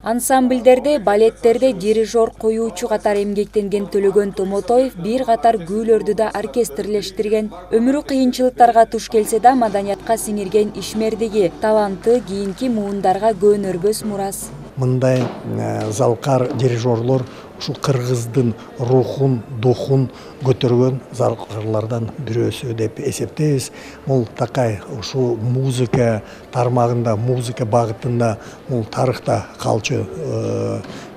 Ансамбльдерде, балеттерде дирижер коюучу катар эмгектенген Төлөгөн Томотоев бир катар күүлөрдү да оркестрлештирген. Өмүрү кыйынчылыктарга туш келсе да маданиятка сиңирген ишмердиги, таланты кийинки муундарга көөнөрбөс мурас. Мындай залкар дирижерлор ушул кыргыздын рухун, духун көтөргөн залкарлардан бирөөсү деп эсептейбиз. Бул такай ушул музыка тармагында, музыка багытында бул тарыхта калчу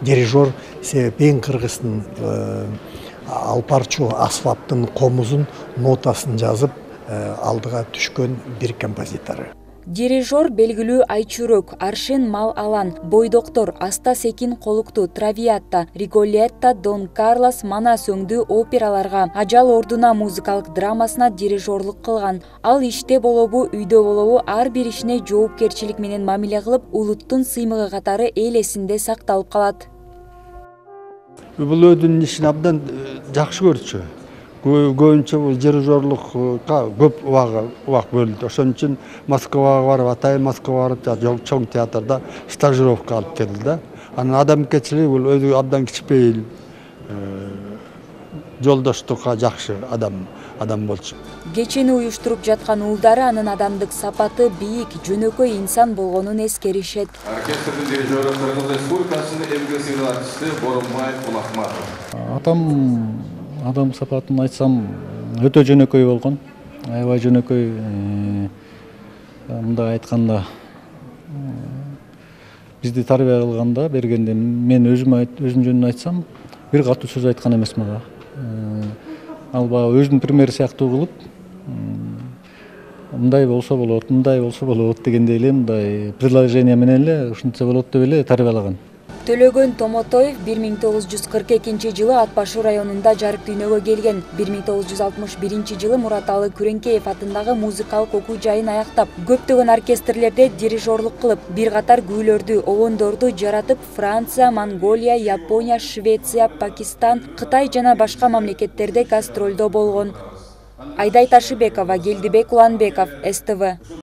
дирижер. Себеп эң кыргыздын алпарчу асфаптын комузун, нотасын жазып алдыга түшкөн бир композитор. Дирижер белгилүү Айчүрөк, Аршин Мал Алан, Бойдоктор, Аста Секин Колукту, Травиатта, Риголетта, Дон Карлос, Манас өңдүү операларга, Ажал ордуна музыкалык драмасына дирижерлук кылган. Ал иште болобу, үйдө болобу ар бир ишине жоопкерчилик менен мамиле кылып, улуттун сыймыгы катары эл эсинде сакталып калат. Бул өдүн ишин абдан жакшы көрчү. Көбүнчө бул дирижерлукка көп убак бөлүндү. Ошон үчүн Москвага барып, Атайын Москвага барып, чоң театрда стажировка алып келди да. Анан адамгерчилиги бул өзү абдан кичпейил, жолдоштукка жакшы адам болчу. Кечени уюштуруп жаткан уулдары анын адамдык сапаты бийик, жөнөкөй инсан болгонун эскеришет. Оркестрдин дирижеру Кыргыз Республикасынын эмгек сыйлыгын ачысы Боронбаев Улахматов. Адам сапатын айтсам, өтө жөнөкөй болгон. Аябай жөнөкөй. Мындай айтканда, бизди тарбия кылганда, бергенде мен өзүм жөнүн айтсам, бир катуу сөз айткан эмес мага. Ал баягы өзүнүн примери сыяктуу кылып, мындай болсо болот дегендей эле, мындай предложение менен эле ушунча болот деп эле тарбиялаган. Төлөгөн Томотоев 1942 жылы Ат-Башы районунда жарык дүйнөгө келген. 1961 жылы Мураталы Күреңкеев атындагы музыкалык окуу жайын аяктап, көптөгөн оркестрлерде дирижерлук кылып, бир катар күүлөрдү, обондорду жаратып, Франция, Монголия, Япония, Швеция, Пакистан, Кытай жана башка мамлекеттерде гастролдо болгон. Айдай Ташыбекова, Келдибек Уланбеков, СТВ.